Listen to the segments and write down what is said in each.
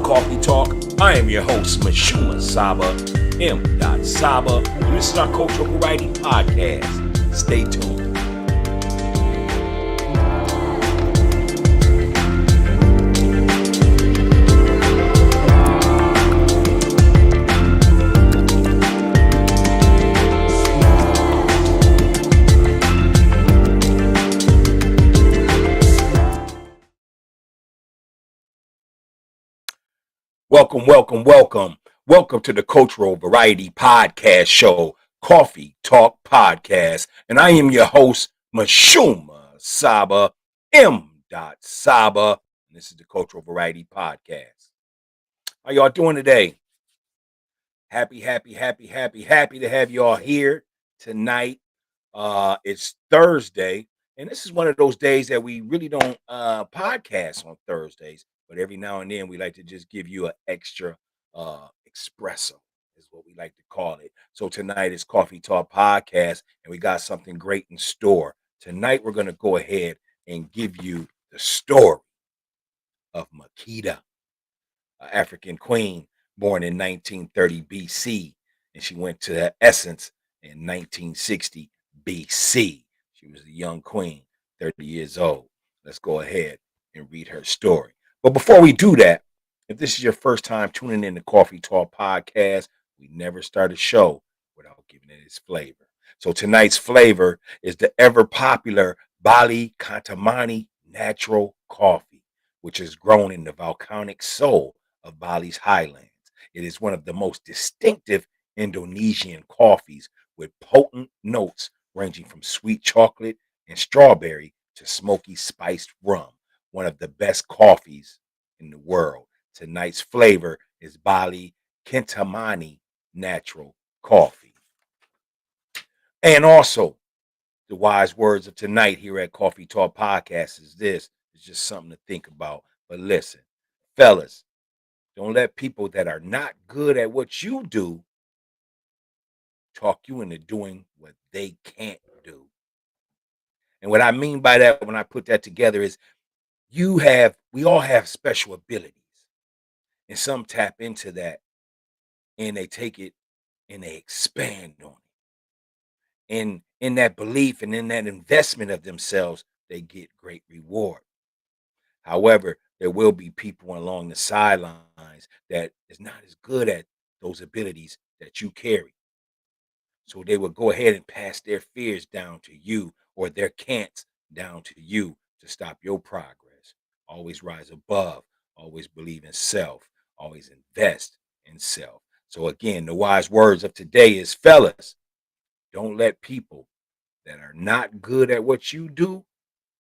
Coffee Talk. I am your host, MISHUMA SABA, M.SABA. And this is our Cultural Variety Podcast. Stay tuned. Welcome to the Cultural Variety Podcast Show, Coffee Talk Podcast. And I am your host, MISHUMA SABA, M.SABA. And this is the Cultural Variety Podcast. How y'all doing today? Happy to have y'all here tonight. It's Thursday, and this is one of those days that we really don't podcast on Thursdays, but every now and then we like to just give you an extra espresso, is what we like to call it. So tonight is Coffee Talk Podcast, and we got something great in store. Tonight we're going to go ahead and give you the story of MAKEDA, an African queen born in 1930 BC, and she went to Essence in 1960 BC. She was a young queen, 30 years old. Let's go ahead and read her story. But before we do that, if this is your first time tuning in to Coffee Talk Podcast, we never start a show without giving it its flavor. So tonight's flavor is the ever popular Bali Kantamani natural coffee, which is grown in the volcanic soul of Bali's highlands. It is one of the most distinctive Indonesian coffees with potent notes ranging from sweet chocolate and strawberry to smoky spiced rum, one of the best coffees in the world. Tonight's flavor is Bali Kintamani natural coffee. And also, the wise words of tonight here at Coffee Talk Podcast is this. It's just something to think about. But listen, fellas, don't let people that are not good at what you do talk you into doing what they can't do. And what I mean by that, when I put that together, is we all have special abilities. And some tap into that and they take it and they expand on it. And in that belief and in that investment of themselves, they get great reward. However, there will be people along the sidelines that is not as good at those abilities that you carry. So they will go ahead and pass their fears down to you, or their can'ts down to you, to stop your progress. Always rise above, always believe in self, always invest in self. So again, the wise words of today is, fellas, don't let people that are not good at what you do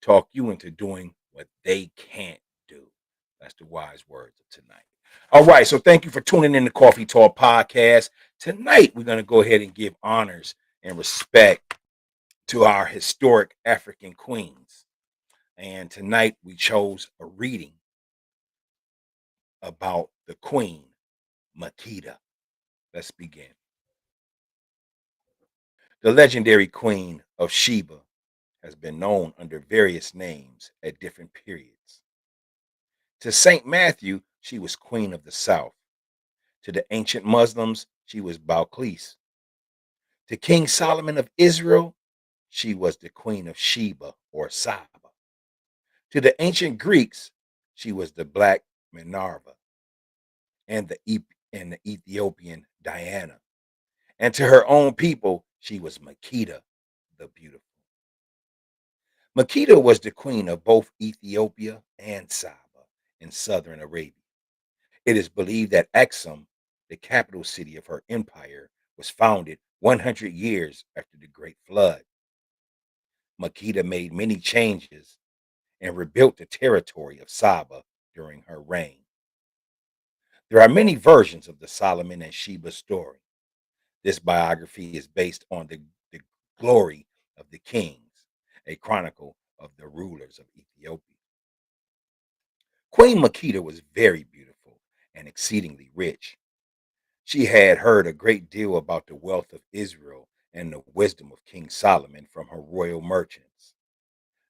talk you into doing what they can't do. That's the wise words of tonight. All right, so thank you for tuning in to Coffee Talk Podcast. Tonight, we're going to go ahead and give honors and respect to our historic African queens. And tonight, we chose a reading about the queen, MAKEDA. Let's begin. The legendary queen of Sheba has been known under various names at different periods. To St. Matthew, she was queen of the south. To the ancient Muslims, she was Balqis. To King Solomon of Israel, she was the queen of Sheba or Saba. To the ancient Greeks, she was the black Minerva and the Ethiopian Diana. And to her own people, she was MAKEDA the beautiful. MAKEDA was the queen of both Ethiopia and Saba in southern Arabia. It is believed that Aksum, the capital city of her empire, was founded 100 years after the Great Flood. MAKEDA made many changes and rebuilt the territory of Saba during her reign. There are many versions of the Solomon and Sheba story. This biography is based on the glory of the kings, a chronicle of the rulers of Ethiopia. Queen MAKEDA was very beautiful and exceedingly rich. She had heard a great deal about the wealth of Israel and the wisdom of King Solomon from her royal merchants.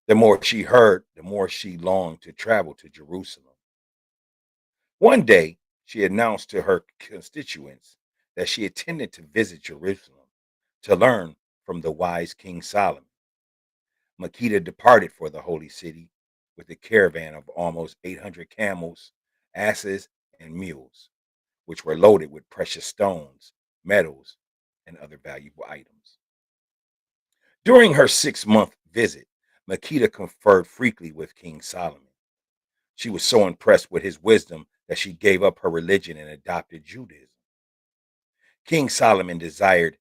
The more she heard, the more she longed to travel to Jerusalem. One day, she announced to her constituents that she intended to visit Jerusalem to learn from the wise King Solomon. Makeda departed for the holy city with a caravan of almost 800 camels, asses, and mules, which were loaded with precious stones, metals, and other valuable items. During her 6-month visit, Makeda conferred frequently with King Solomon. She was so impressed with his wisdom that she gave up her religion and adopted Judaism. King Solomon desired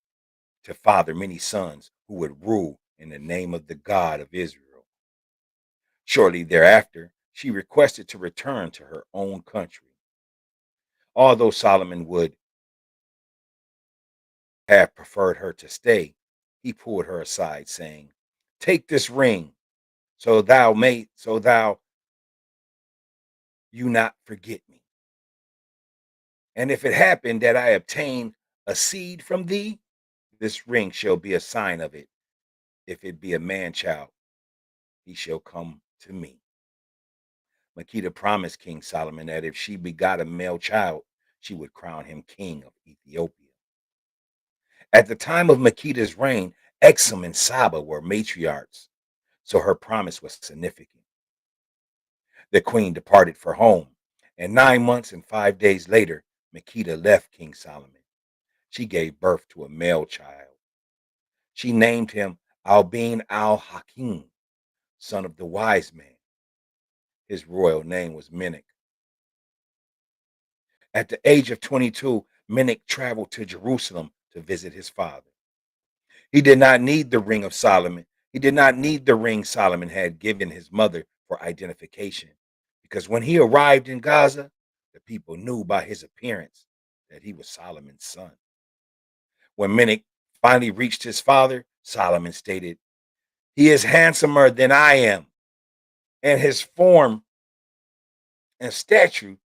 to father many sons who would rule in the name of the God of Israel. Shortly thereafter, she requested to return to her own country. Although Solomon would have preferred her to stay, he pulled her aside, saying, "Take this ring, so thou you not forget me. And if it happen that I obtain a seed from thee, this ring shall be a sign of it. If it be a man child, he shall come to me." Makeda promised King Solomon that if she begot a male child, she would crown him king of Ethiopia. At the time of Makeda's reign, Exum and Saba were matriarchs, so her promise was significant. The queen departed for home, and 9 months and 5 days later, Makeda left King Solomon. She gave birth to a male child. She named him Albin al-Hakim, son of the wise man. His royal name was Menek. At the age of 22, Menek traveled to Jerusalem to visit his father. He did not need the ring of Solomon. He did not need the ring Solomon had given his mother for identification, because when he arrived in Gaza, the people knew by his appearance that he was Solomon's son. When Menek finally reached his father, Solomon stated, "He is handsomer than I am, and his form and stature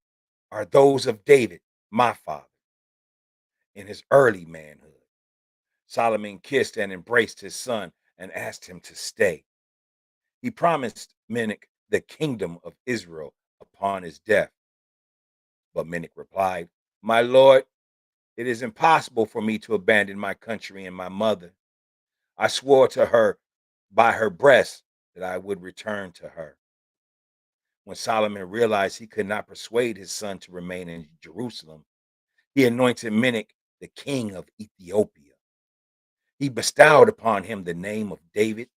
are those of David, my father, in his early manhood." Solomon kissed and embraced his son and asked him to stay. He promised Menek the kingdom of Israel upon his death. But Menek replied, "My lord, it is impossible for me to abandon my country and my mother. I swore to her by her breast that I would return to her." When Solomon realized he could not persuade his son to remain in Jerusalem, he anointed Menek the king of Ethiopia. He bestowed upon him the name of David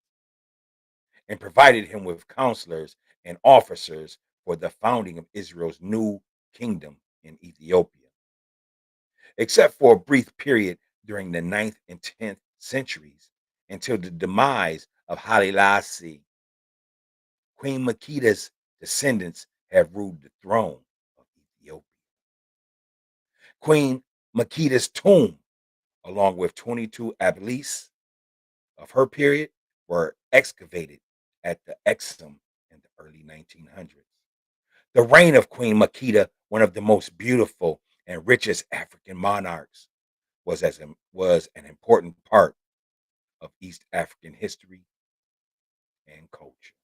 and provided him with counselors and officers for the founding of Israel's new kingdom in Ethiopia. Except for a brief period during the ninth and 10th centuries until the demise of Haile Selassie, Queen Makeda's descendants have ruled the throne of Ethiopia. Queen Makeda's tomb, along with 22 obelisks of her period, were excavated at the Exum in the early 1900s. The reign of Queen Makeda, one of the most beautiful and richest African monarchs, was an important part of East African history and culture.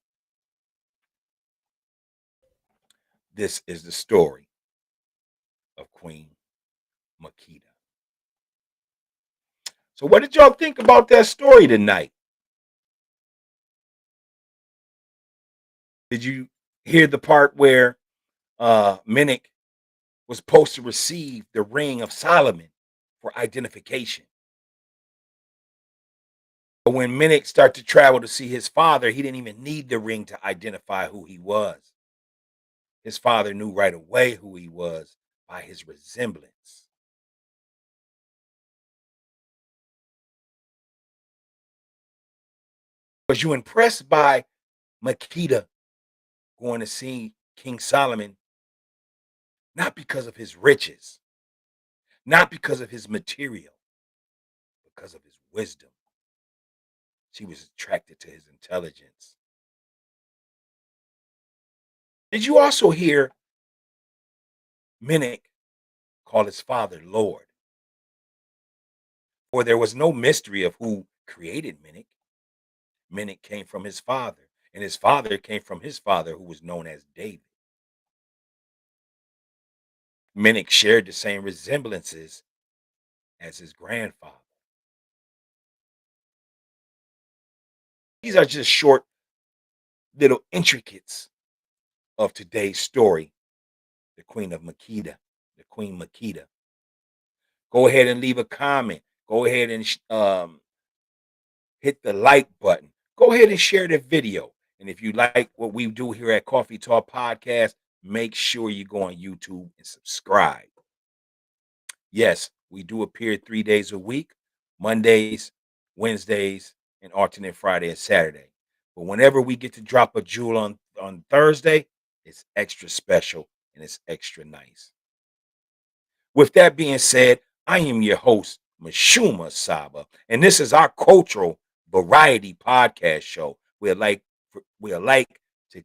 This is the story of Queen Makeda. So, what did y'all think about that story tonight? Did you hear the part where Menek was supposed to receive the ring of Solomon for identification? But when Menek started to travel to see his father, he didn't even need the ring to identify who he was. His father knew right away who he was by his resemblance. Was you impressed by Makeda going to see King Solomon, not because of his riches, not because of his material, because of his wisdom? She was attracted to his intelligence. Did you also hear Menek call his father Lord? For there was no mystery of who created Menek. Menek came from his father, and his father came from his father, who was known as David. Minnick shared the same resemblances as his grandfather. These are just short little intricates of today's story, the Queen of Makeda, the Queen Makeda. Go ahead and leave a comment. Go ahead and hit the like button. Go ahead and share the video. And if you like what we do here at Coffee Talk Podcast, make sure you go on YouTube and subscribe. Yes, we do appear 3 days a week, Mondays, Wednesdays, and alternate Friday and Saturday. But whenever we get to drop a jewel on Thursday, it's extra special and it's extra nice. With that being said, I am your host, MISHUMA SABA, and this is our cultural variety podcast show. We'd like to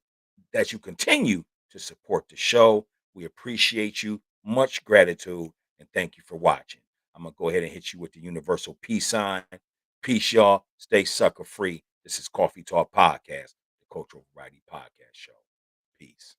that you continue to support the show. We appreciate you. Much gratitude, and thank you for watching. I'm gonna go ahead and hit you with the universal peace sign. Peace, y'all. Stay sucker free. This is Coffee Talk Podcast, the cultural variety podcast show. Peace.